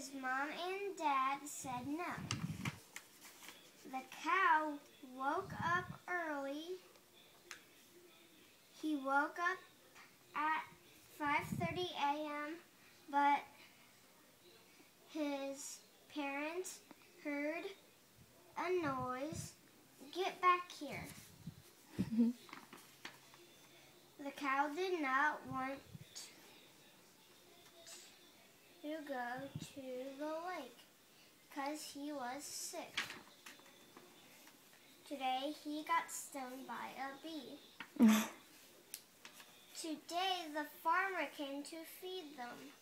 His mom and dad said no. The cow woke up early. He woke up at 5:30 a.m., but his parents heard a noise. Get back here. The cow did not want to go to the lake because he was sick. Today he got stung by a bee. Today the farmer came to feed them.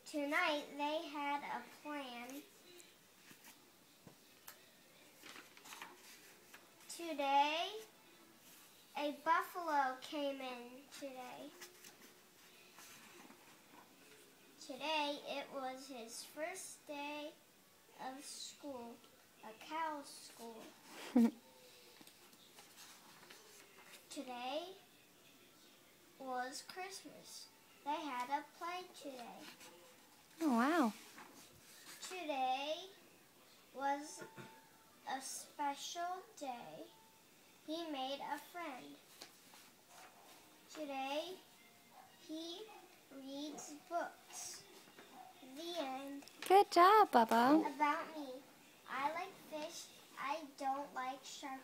Tonight they had a plan. Today a buffalo came in today. Today it was his first day of school, a cow school. Today was Christmas. They had a play today. Oh, wow. Today was a special day. He made a friend. Today he reads books. The end. Good job, Bubba. About me. I like fish. I don't like shark